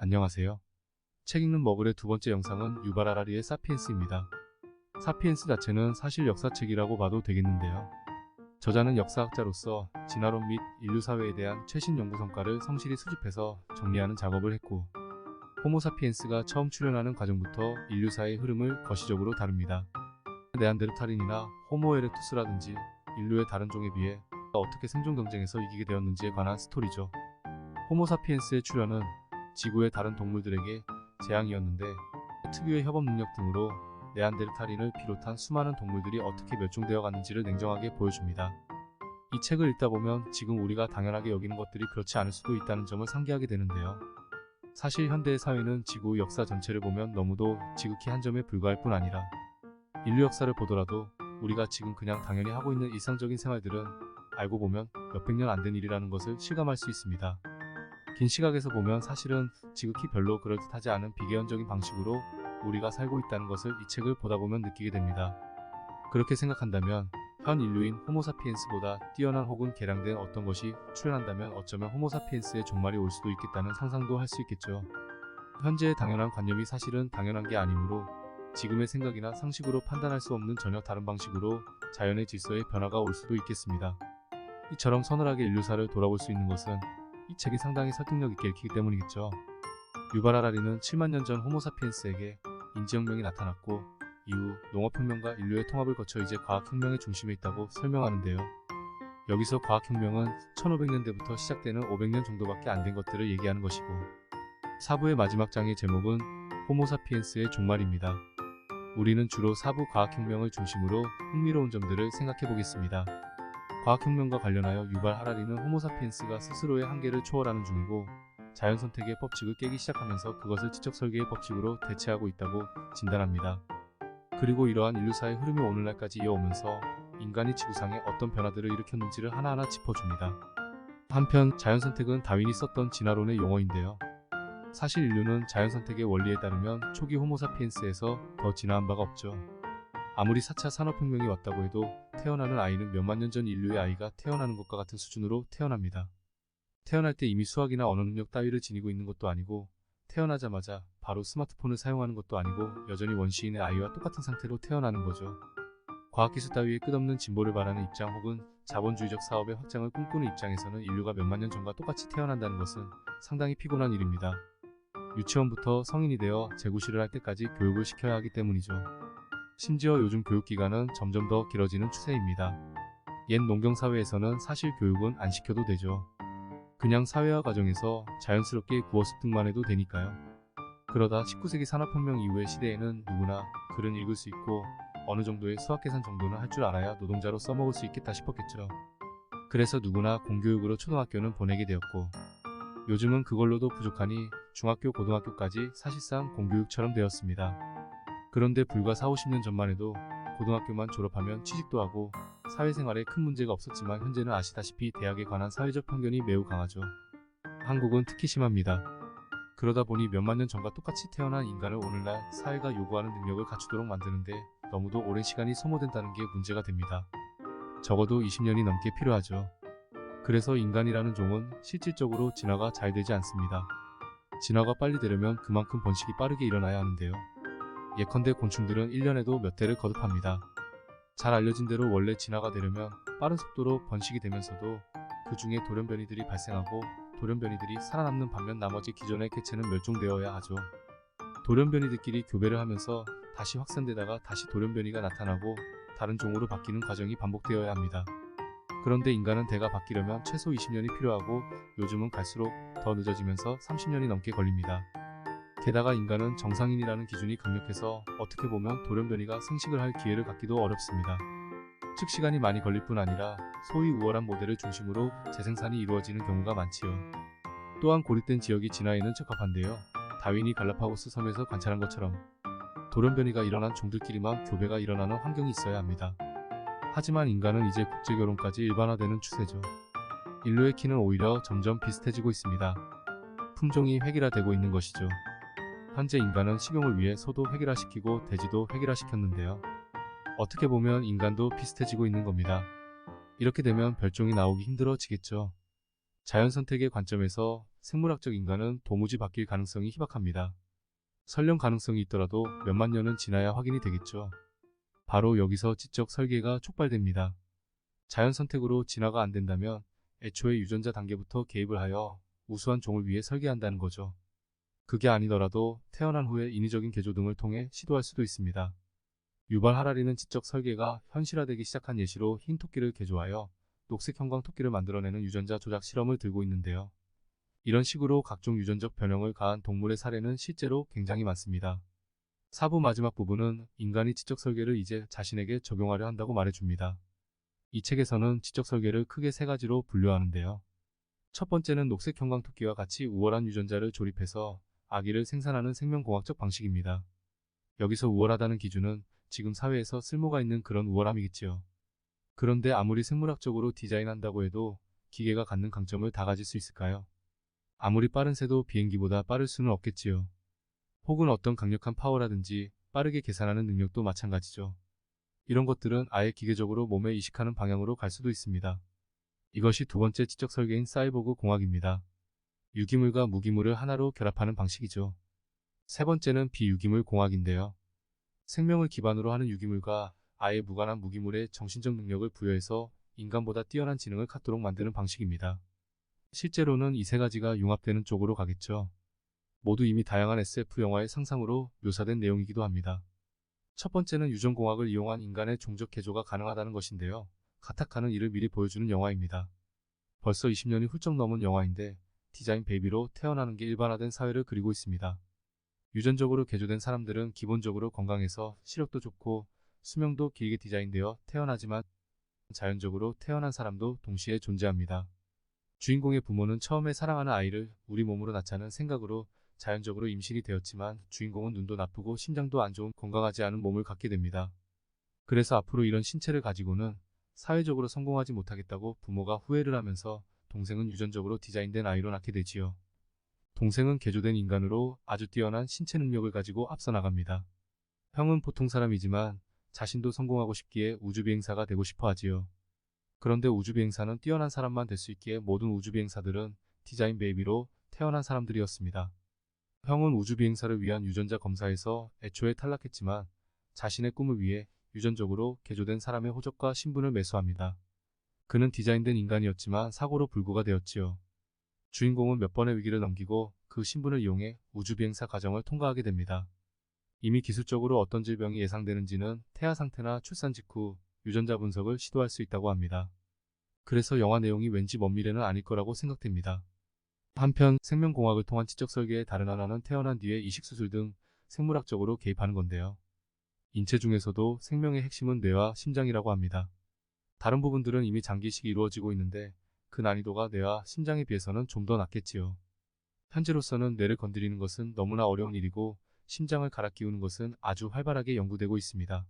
안녕하세요. 책 읽는 머글의 두 번째 영상은 유발 하라리의 사피엔스입니다. 사피엔스 자체는 사실 역사책이라고 봐도 되겠는데요. 저자는 역사학자로서 진화론 및 인류 사회에 대한 최신 연구 성과를 성실히 수집해서 정리하는 작업을 했고, 호모사피엔스가 처음 출현하는 과정부터 인류사의 흐름을 거시적으로 다룹니다. 네안데르탈인이나 호모 에렉투스라든지 인류의 다른 종에 비해 어떻게 생존 경쟁에서 이기게 되었는지에 관한 스토리죠. 호모사피엔스의 출현은 지구의 다른 동물들에게 재앙이었는데, 특유의 협업 능력 등으로 네안데르탈인을 비롯한 수많은 동물들이 어떻게 멸종되어 갔는지를 냉정하게 보여줍니다. 이 책을 읽다 보면 지금 우리가 당연하게 여기는 것들이 그렇지 않을 수도 있다는 점을 상기하게 되는데요. 사실 현대의 사회는 지구 역사 전체를 보면 너무도 지극히 한 점에 불과할 뿐 아니라, 인류 역사를 보더라도 우리가 지금 그냥 당연히 하고 있는 일상적인 생활들은 알고 보면 몇백 년 안 된 일이라는 것을 실감할 수 있습니다. 긴 시각에서 보면 사실은 지극히 별로 그럴듯하지 않은 비개연적인 방식으로 우리가 살고 있다는 것을 이 책을 보다 보면 느끼게 됩니다. 그렇게 생각한다면 현 인류인 호모사피엔스보다 뛰어난 혹은 개량된 어떤 것이 출현한다면 어쩌면 호모사피엔스의 종말이 올 수도 있겠다는 상상도 할 수 있겠죠. 현재의 당연한 관념이 사실은 당연한 게 아니므로 지금의 생각이나 상식으로 판단할 수 없는 전혀 다른 방식으로 자연의 질서에 변화가 올 수도 있겠습니다. 이처럼 서늘하게 인류사를 돌아볼 수 있는 것은 이 책이 상당히 설득력 있게 읽히기 때문이겠죠. 유발 하라리는 7만 년 전 호모사피엔스에게 인지혁명이 나타났고, 이후 농업혁명과 인류의 통합을 거쳐 이제 과학혁명의 중심에 있다고 설명하는데요. 여기서 과학혁명은 1500년대부터 시작되는 500년 정도밖에 안 된 것들을 얘기하는 것이고, 사부의 마지막 장의 제목은 호모사피엔스의 종말입니다. 우리는 주로 사부 과학혁명을 중심으로 흥미로운 점들을 생각해 보겠습니다. 과학혁명과 관련하여 유발 하라리는 호모사피엔스가 스스로의 한계를 초월하는 중이고, 자연선택의 법칙을 깨기 시작하면서 그것을 지적설계의 법칙으로 대체하고 있다고 진단합니다. 그리고 이러한 인류사의 흐름이 오늘날까지 이어오면서 인간이 지구상에 어떤 변화들을 일으켰는지를 하나하나 짚어줍니다. 한편 자연선택은 다윈이 썼던 진화론의 용어인데요. 사실 인류는 자연선택의 원리에 따르면 초기 호모사피엔스에서 더 진화한 바가 없죠. 아무리 4차 산업혁명이 왔다고 해도 태어나는 아이는 몇만 년 전 인류의 아이가 태어나는 것과 같은 수준으로 태어납니다. 태어날 때 이미 수학이나 언어 능력 따위를 지니고 있는 것도 아니고, 태어나자마자 바로 스마트폰을 사용하는 것도 아니고 여전히 원시인의 아이와 똑같은 상태로 태어나는 거죠. 과학기술 따위의 끝없는 진보를 바라는 입장 혹은 자본주의적 사업의 확장을 꿈꾸는 입장에서는 인류가 몇만 년 전과 똑같이 태어난다는 것은 상당히 피곤한 일입니다. 유치원부터 성인이 되어 재구실을 할 때까지 교육을 시켜야 하기 때문이죠. 심지어 요즘 교육기간은 점점 더 길어지는 추세입니다. 옛 농경사회에서는 사실 교육은 안 시켜도 되죠. 그냥 사회화 과정에서 자연스럽게 구어습득만 해도 되니까요. 그러다 19세기 산업혁명 이후의 시대에는 누구나 글은 읽을 수 있고 어느 정도의 수학 계산 정도는 할 줄 알아야 노동자로 써먹을 수 있겠다 싶었겠죠. 그래서 누구나 공교육으로 초등학교는 보내게 되었고, 요즘은 그걸로도 부족하니 중학교, 고등학교까지 사실상 공교육처럼 되었습니다. 그런데 불과 4, 50년 전만 해도 고등학교만 졸업하면 취직도 하고 사회생활에 큰 문제가 없었지만 현재는 아시다시피 대학에 관한 사회적 편견이 매우 강하죠. 한국은 특히 심합니다. 그러다 보니 몇만 년 전과 똑같이 태어난 인간을 오늘날 사회가 요구하는 능력을 갖추도록 만드는데 너무도 오랜 시간이 소모된다는 게 문제가 됩니다. 적어도 20년이 넘게 필요하죠. 그래서 인간이라는 종은 실질적으로 진화가 잘 되지 않습니다. 진화가 빨리 되려면 그만큼 번식이 빠르게 일어나야 하는데요. 예컨대 곤충들은 1년에도 몇 대를 거듭합니다. 잘 알려진 대로 원래 진화가 되려면 빠른 속도로 번식이 되면서도 그 중에 돌연변이들이 발생하고, 돌연변이들이 살아남는 반면 나머지 기존의 개체는 멸종되어야 하죠. 돌연변이들끼리 교배를 하면서 다시 확산되다가 다시 돌연변이가 나타나고 다른 종으로 바뀌는 과정이 반복되어야 합니다. 그런데 인간은 대가 바뀌려면 최소 20년이 필요하고, 요즘은 갈수록 더 늦어지면서 30년이 넘게 걸립니다. 게다가 인간은 정상인이라는 기준이 강력해서 어떻게 보면 돌연변이가 생식을 할 기회를 갖기도 어렵습니다. 즉 시간이 많이 걸릴 뿐 아니라 소위 우월한 모델을 중심으로 재생산이 이루어지는 경우가 많지요. 또한 고립된 지역이 진화에는 적합한데요. 다윈이 갈라파고스 섬에서 관찰한 것처럼 돌연변이가 일어난 종들끼리만 교배가 일어나는 환경이 있어야 합니다. 하지만 인간은 이제 국제결혼까지 일반화되는 추세죠. 인류의 키는 오히려 점점 비슷해지고 있습니다. 품종이 획일화되고 있는 것이죠. 현재 인간은 식용을 위해 소도 획일화시키고 돼지도 획일화시켰는데요. 어떻게 보면 인간도 비슷해지고 있는 겁니다. 이렇게 되면 별종이 나오기 힘들어지겠죠. 자연선택의 관점에서 생물학적 인간은 도무지 바뀔 가능성이 희박합니다. 설령 가능성이 있더라도 몇만 년은 지나야 확인이 되겠죠. 바로 여기서 지적 설계가 촉발됩니다. 자연 선택으로 진화가 안 된다면 애초에 유전자 단계부터 개입을 하여 우수한 종을 위해 설계한다는 거죠. 그게 아니더라도 태어난 후에 인위적인 개조 등을 통해 시도할 수도 있습니다. 유발 하라리는 지적 설계가 현실화되기 시작한 예시로 흰 토끼를 개조하여 녹색 형광 토끼를 만들어내는 유전자 조작 실험을 들고 있는데요. 이런 식으로 각종 유전적 변형을 가한 동물의 사례는 실제로 굉장히 많습니다. 4부 마지막 부분은 인간이 지적 설계를 이제 자신에게 적용하려 한다고 말해줍니다. 이 책에서는 지적 설계를 크게 세 가지로 분류하는데요. 첫 번째는 녹색 형광 토끼와 같이 우월한 유전자를 조립해서 아기를 생산하는 생명공학적 방식입니다. 여기서 우월하다는 기준은 지금 사회에서 쓸모가 있는 그런 우월함이겠지요. 그런데 아무리 생물학적으로 디자인한다고 해도 기계가 갖는 강점을 다 가질 수 있을까요? 아무리 빠른 새도 비행기보다 빠를 수는 없겠지요. 혹은 어떤 강력한 파워라든지 빠르게 계산하는 능력도 마찬가지죠. 이런 것들은 아예 기계적으로 몸에 이식하는 방향으로 갈 수도 있습니다. 이것이 두 번째 지적 설계인 사이보그 공학입니다. 유기물과 무기물을 하나로 결합하는 방식이죠. 세 번째는 비유기물 공학인데요. 생명을 기반으로 하는 유기물과 아예 무관한 무기물에 정신적 능력을 부여해서 인간보다 뛰어난 지능을 갖도록 만드는 방식입니다. 실제로는 이 세 가지가 융합되는 쪽으로 가겠죠. 모두 이미 다양한 SF 영화의 상상으로 묘사된 내용이기도 합니다. 첫 번째는 유전공학을 이용한 인간의 종적 개조가 가능하다는 것인데요. 카타카는 이를 미리 보여주는 영화입니다. 벌써 20년이 훌쩍 넘은 영화인데 디자인 베이비로 태어나는 게 일반화된 사회를 그리고 있습니다. 유전적으로 개조된 사람들은 기본적으로 건강해서 시력도 좋고 수명도 길게 디자인되어 태어나지만 자연적으로 태어난 사람도 동시에 존재합니다. 주인공의 부모는 처음에 사랑하는 아이를 우리 몸으로 낳자는 생각으로 자연적으로 임신이 되었지만 주인공은 눈도 나쁘고 심장도 안 좋은 건강하지 않은 몸을 갖게 됩니다. 그래서 앞으로 이런 신체를 가지고는 사회적으로 성공하지 못하겠다고 부모가 후회를 하면서 동생은 유전적으로 디자인된 아이로 낳게 되지요. 동생은 개조된 인간으로 아주 뛰어난 신체 능력을 가지고 앞서 나갑니다. 형은 보통 사람이지만 자신도 성공하고 싶기에 우주비행사가 되고 싶어 하지요. 그런데 우주비행사는 뛰어난 사람만 될 수 있기에 모든 우주비행사들은 디자인 베이비로 태어난 사람들이었습니다. 형은 우주비행사를 위한 유전자 검사에서 애초에 탈락했지만 자신의 꿈을 위해 유전적으로 개조된 사람의 호적과 신분을 매수합니다. 그는 디자인된 인간이었지만 사고로 불구가 되었지요. 주인공은 몇 번의 위기를 넘기고 그 신분을 이용해 우주비행사 과정을 통과하게 됩니다. 이미 기술적으로 어떤 질병이 예상되는지는 태아 상태나 출산 직후 유전자 분석을 시도할 수 있다고 합니다. 그래서 영화 내용이 왠지 먼 미래는 아닐 거라고 생각됩니다. 한편 생명공학을 통한 지적 설계의 다른 하나는 태어난 뒤에 이식수술 등 생물학적으로 개입하는 건데요. 인체 중에서도 생명의 핵심은 뇌와 심장이라고 합니다. 다른 부분들은 이미 장기 이식이 이루어지고 있는데 그 난이도가 뇌와 심장에 비해서는 좀 더 낮겠지요. 현재로서는 뇌를 건드리는 것은 너무나 어려운 일이고 심장을 갈아 끼우는 것은 아주 활발하게 연구되고 있습니다.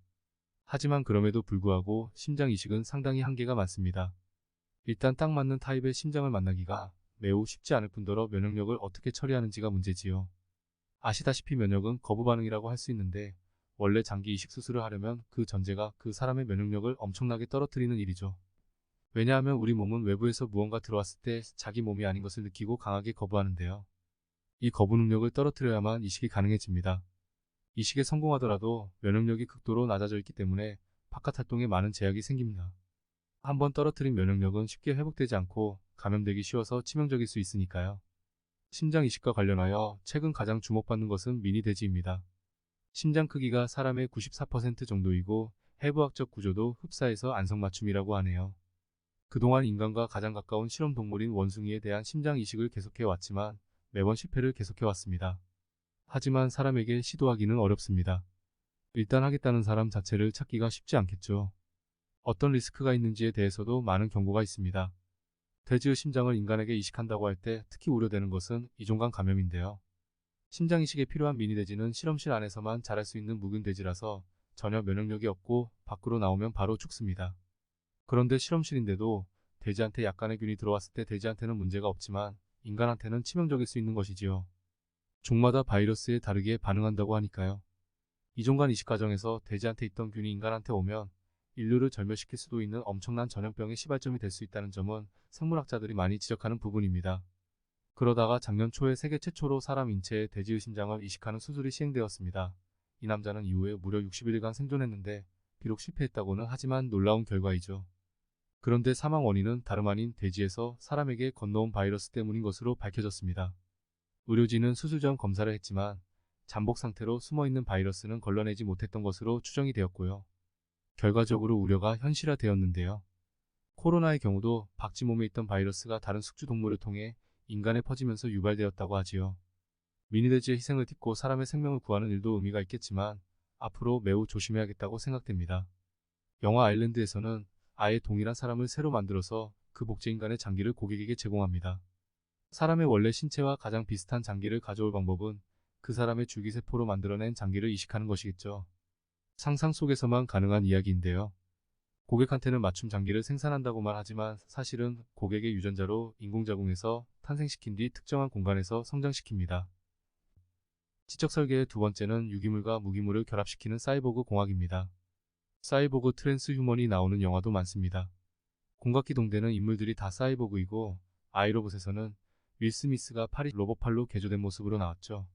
하지만 그럼에도 불구하고 심장 이식은 상당히 한계가 많습니다. 일단 딱 맞는 타입의 심장을 만나기가 매우 쉽지 않을 뿐더러 면역력을 어떻게 처리하는지가 문제지요. 아시다시피 면역은 거부 반응이라고 할 수 있는데 원래 장기 이식 수술을 하려면 그 전제가 그 사람의 면역력을 엄청나게 떨어뜨리는 일이죠. 왜냐하면 우리 몸은 외부에서 무언가 들어왔을 때 자기 몸이 아닌 것을 느끼고 강하게 거부하는데요. 이 거부 능력을 떨어뜨려야만 이식이 가능해집니다. 이식에 성공하더라도 면역력이 극도로 낮아져 있기 때문에 바깥 활동에 많은 제약이 생깁니다. 한번 떨어뜨린 면역력은 쉽게 회복되지 않고 감염되기 쉬워서 치명적일 수 있으니까요. 심장 이식과 관련하여 최근 가장 주목받는 것은 미니돼지입니다. 심장 크기가 사람의 94% 정도이고 해부학적 구조도 흡사해서 안성맞춤이라고 하네요. 그동안 인간과 가장 가까운 실험 동물인 원숭이에 대한 심장 이식을 계속해 왔지만 매번 실패를 계속해 왔습니다. 하지만 사람에게 시도하기는 어렵습니다. 일단 하겠다는 사람 자체를 찾기가 쉽지 않겠죠. 어떤 리스크가 있는지에 대해서도 많은 경고가 있습니다. 돼지의 심장을 인간에게 이식한다고 할 때 특히 우려되는 것은 이종간 감염인데요. 심장 이식에 필요한 미니돼지는 실험실 안에서만 자랄 수 있는 묵은 돼지라서 전혀 면역력이 없고 밖으로 나오면 바로 죽습니다. 그런데 실험실인데도 돼지한테 약간의 균이 들어왔을 때 돼지한테는 문제가 없지만 인간한테는 치명적일 수 있는 것이지요. 종마다 바이러스에 다르게 반응한다고 하니까요. 이종간 이식 과정에서 돼지한테 있던 균이 인간한테 오면 인류를 절멸시킬 수도 있는 엄청난 전염병의 시발점이 될 수 있다는 점은 생물학자들이 많이 지적하는 부분입니다. 그러다가 작년 초에 세계 최초로 사람 인체에 대지의심장을 이식하는 수술이 시행되었습니다. 이 남자는 이후에 무려 60일간 생존했는데 비록 실패했다고는 하지만 놀라운 결과이죠. 그런데 사망 원인은 다름 아닌 돼지에서 사람에게 건너온 바이러스 때문인 것으로 밝혀졌습니다. 의료진은 수술 전 검사를 했지만 잠복 상태로 숨어있는 바이러스는 걸러내지 못했던 것으로 추정이 되었고요. 결과적으로 우려가 현실화되었는데요. 코로나의 경우도 박쥐 몸에 있던 바이러스가 다른 숙주 동물을 통해 인간에 퍼지면서 유발되었다고 하지요. 미니돼지의 희생을 딛고 사람의 생명을 구하는 일도 의미가 있겠지만 앞으로 매우 조심해야겠다고 생각됩니다. 영화 아일랜드에서는 아예 동일한 사람을 새로 만들어서 그 복제 인간의 장기를 고객에게 제공합니다. 사람의 원래 신체와 가장 비슷한 장기를 가져올 방법은 그 사람의 줄기세포로 만들어낸 장기를 이식하는 것이겠죠. 상상 속에서만 가능한 이야기인데요. 고객한테는 맞춤 장기를 생산한다고만 하지만 사실은 고객의 유전자로 인공자궁에서 탄생시킨 뒤 특정한 공간에서 성장시킵니다. 지적 설계의 두 번째는 유기물과 무기물을 결합시키는 사이보그 공학입니다. 사이보그 트랜스휴먼이 나오는 영화도 많습니다. 공각기동대는 인물들이 다 사이보그이고 아이로봇에서는 윌 스미스가 팔이 로봇팔로 개조된 모습으로 나왔죠.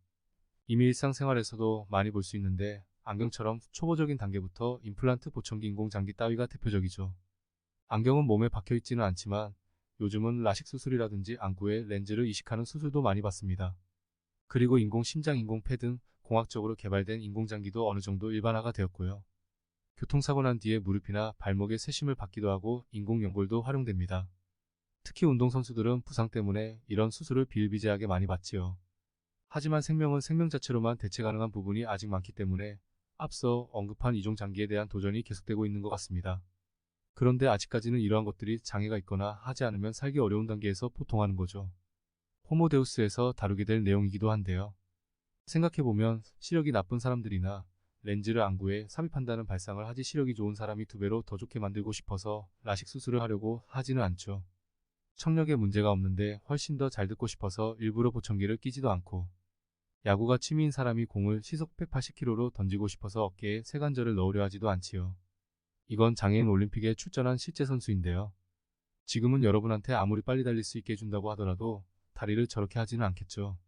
이미 일상생활에서도 많이 볼 수 있는데 안경처럼 초보적인 단계부터 임플란트 보청기 인공장기 따위가 대표적이죠. 안경은 몸에 박혀있지는 않지만 요즘은 라식 수술이라든지 안구에 렌즈를 이식하는 수술도 많이 받습니다. 그리고 인공심장, 인공폐 등 공학적으로 개발된 인공장기도 어느 정도 일반화가 되었고요. 교통사고 난 뒤에 무릎이나 발목에 세심을 받기도 하고 인공연골도 활용됩니다. 특히 운동선수들은 부상 때문에 이런 수술을 비일비재하게 많이 받지요. 하지만 생명은 생명 자체로만 대체 가능한 부분이 아직 많기 때문에 앞서 언급한 이종 장기에 대한 도전이 계속되고 있는 것 같습니다. 그런데 아직까지는 이러한 것들이 장애가 있거나 하지 않으면 살기 어려운 단계에서 포통하는 거죠. 호모데우스에서 다루게 될 내용이기도 한데요. 생각해보면 시력이 나쁜 사람들이나 렌즈를 안구에 삽입한다는 발상을 하지 시력이 좋은 사람이 2배로 더 좋게 만들고 싶어서 라식 수술을 하려고 하지는 않죠. 청력에 문제가 없는데 훨씬 더 잘 듣고 싶어서 일부러 보청기를 끼지도 않고 야구가 취미인 사람이 공을 시속 180km로 던지고 싶어서 어깨에 세관절을 넣으려 하지도 않지요. 이건 장애인 올림픽에 출전한 실제 선수인데요. 지금은 여러분한테 아무리 빨리 달릴 수 있게 해준다고 하더라도 다리를 저렇게 하지는 않겠죠.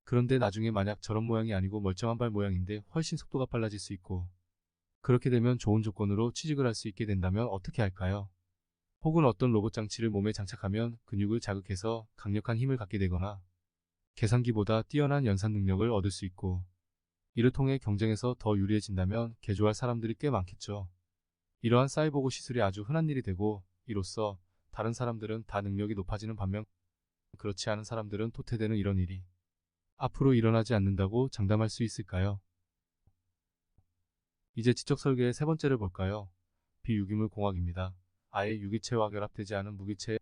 그런데 나중에 만약 저런 모양이 아니고 멀쩡한 발 모양인데 훨씬 속도가 빨라질 수 있고 그렇게 되면 좋은 조건으로 취직을 할 수 있게 된다면 어떻게 할까요? 혹은 어떤 로봇 장치를 몸에 장착하면 근육을 자극해서 강력한 힘을 갖게 되거나 계산기보다 뛰어난 연산 능력을 얻을 수 있고 이를 통해 경쟁에서 더 유리해진다면 개조할 사람들이 꽤 많겠죠. 이러한 사이보그 시술이 아주 흔한 일이 되고 이로써 다른 사람들은 다 능력이 높아지는 반면 그렇지 않은 사람들은 도태되는 이런 일이 앞으로 일어나지 않는다고 장담할 수 있을까요? 이제 지적 설계의 세 번째를 볼까요? 비유기물 공학입니다. 아예 유기체와 결합되지 않은 무기체의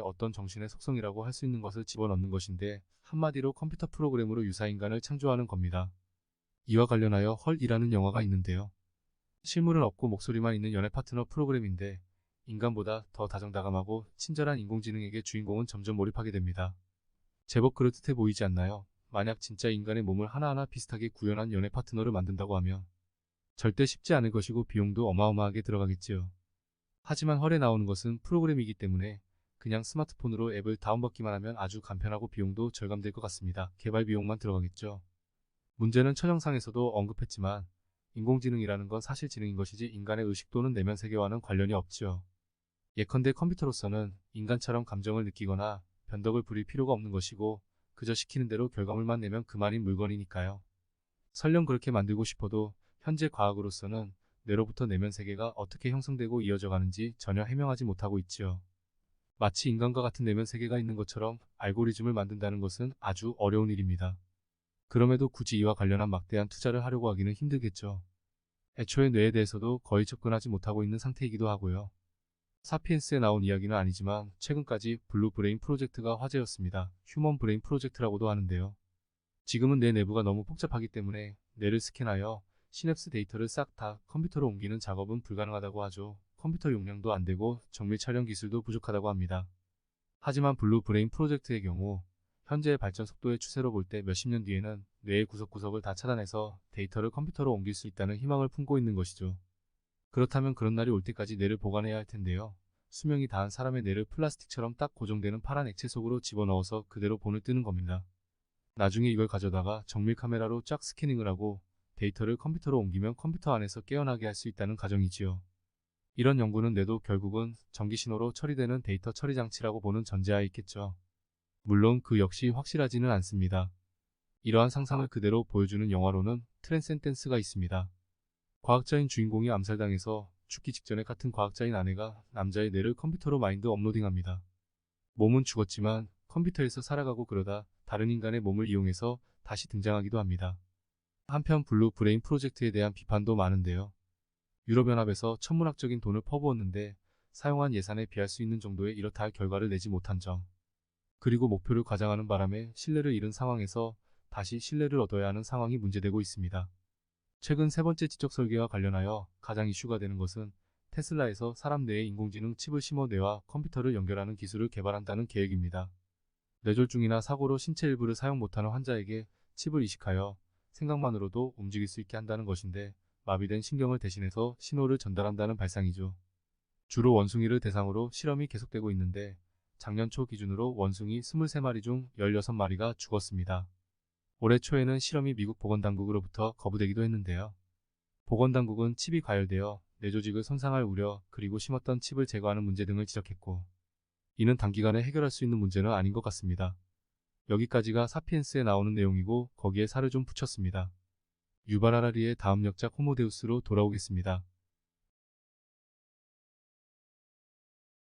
어떤 정신의 속성이라고 할 수 있는 것을 집어넣는 것인데 한마디로 컴퓨터 프로그램으로 유사인간을 창조하는 겁니다. 이와 관련하여 헐이라는 영화가 있는데요. 실물은 없고 목소리만 있는 연애 파트너 프로그램인데 인간보다 더 다정다감하고 친절한 인공지능에게 주인공은 점점 몰입하게 됩니다. 제법 그럴듯해 보이지 않나요? 만약 진짜 인간의 몸을 하나하나 비슷하게 구현한 연애 파트너를 만든다고 하면 절대 쉽지 않을 것이고 비용도 어마어마하게 들어가겠지요. 하지만 헐에 나오는 것은 프로그램이기 때문에 그냥 스마트폰으로 앱을 다운받기만 하면 아주 간편하고 비용도 절감될 것 같습니다. 개발 비용만 들어가겠죠. 문제는 첫 영상에서도 언급했지만 인공지능이라는 건 사실 지능인 것이지 인간의 의식 또는 내면 세계와는 관련이 없지요. 예컨대 컴퓨터로서는 인간처럼 감정을 느끼거나 변덕을 부릴 필요가 없는 것이고 그저 시키는 대로 결과물만 내면 그만인 물건이니까요. 설령 그렇게 만들고 싶어도 현재 과학으로서는 뇌로부터 내면 세계가 어떻게 형성되고 이어져 가는지 전혀 해명하지 못하고 있지요. 마치 인간과 같은 내면 세계가 있는 것처럼 알고리즘을 만든다는 것은 아주 어려운 일입니다. 그럼에도 굳이 이와 관련한 막대한 투자를 하려고 하기는 힘들겠죠. 애초에 뇌에 대해서도 거의 접근하지 못하고 있는 상태이기도 하고요. 사피엔스에 나온 이야기는 아니지만 최근까지 블루 브레인 프로젝트가 화제였습니다. 휴먼 브레인 프로젝트라고도 하는데요. 지금은 뇌 내부가 너무 복잡하기 때문에 뇌를 스캔하여 시냅스 데이터를 싹 다 컴퓨터로 옮기는 작업은 불가능하다고 하죠. 컴퓨터 용량도 안 되고 정밀 촬영 기술도 부족하다고 합니다. 하지만 블루 브레인 프로젝트의 경우 현재의 발전 속도의 추세로 볼 때 몇십 년 뒤에는 뇌의 구석구석을 다 차단해서 데이터를 컴퓨터로 옮길 수 있다는 희망을 품고 있는 것이죠. 그렇다면 그런 날이 올 때까지 뇌를 보관해야 할 텐데요. 수명이 다한 사람의 뇌를 플라스틱처럼 딱 고정되는 파란 액체 속으로 집어넣어서 그대로 본을 뜨는 겁니다. 나중에 이걸 가져다가 정밀 카메라로 쫙 스캐닝을 하고 데이터를 컴퓨터로 옮기면 컴퓨터 안에서 깨어나게 할 수 있다는 가정이지요. 이런 연구는 뇌도 결국은 전기 신호로 처리되는 데이터 처리 장치라고 보는 전제하에 있겠죠. 물론 그 역시 확실하지는 않습니다. 이러한 상상을 그대로 보여주는 영화로는 트랜센덴스가 있습니다. 과학자인 주인공이 암살당해서 죽기 직전에 같은 과학자인 아내가 남자의 뇌를 컴퓨터로 마인드 업로딩합니다. 몸은 죽었지만 컴퓨터에서 살아가고 그러다 다른 인간의 몸을 이용해서 다시 등장하기도 합니다. 한편 블루 브레인 프로젝트에 대한 비판도 많은데요. 유럽연합에서 천문학적인 돈을 퍼부었는데 사용한 예산에 비할 수 있는 정도의 이렇다 할 결과를 내지 못한 점. 그리고 목표를 과장하는 바람에 신뢰를 잃은 상황에서 다시 신뢰를 얻어야 하는 상황이 문제되고 있습니다. 최근 세 번째 지적 설계와 관련하여 가장 이슈가 되는 것은 테슬라에서 사람 뇌에 인공지능 칩을 심어 뇌와 컴퓨터를 연결하는 기술을 개발한다는 계획입니다. 뇌졸중이나 사고로 신체 일부를 사용 못하는 환자에게 칩을 이식하여 생각만으로도 움직일 수 있게 한다는 것인데 마비된 신경을 대신해서 신호를 전달한다는 발상이죠. 주로 원숭이를 대상으로 실험이 계속되고 있는데 작년 초 기준으로 원숭이 23마리 중 16마리가 죽었습니다. 올해 초에는 실험이 미국 보건당국으로부터 거부되기도 했는데요. 보건당국은 칩이 과열되어 뇌조직을 손상할 우려 그리고 심었던 칩을 제거하는 문제 등을 지적했고 이는 단기간에 해결할 수 있는 문제는 아닌 것 같습니다. 여기까지가 사피엔스에 나오는 내용이고 거기에 살을 좀 붙였습니다. 유발 하라리의 다음 역작 호모데우스로 돌아오겠습니다.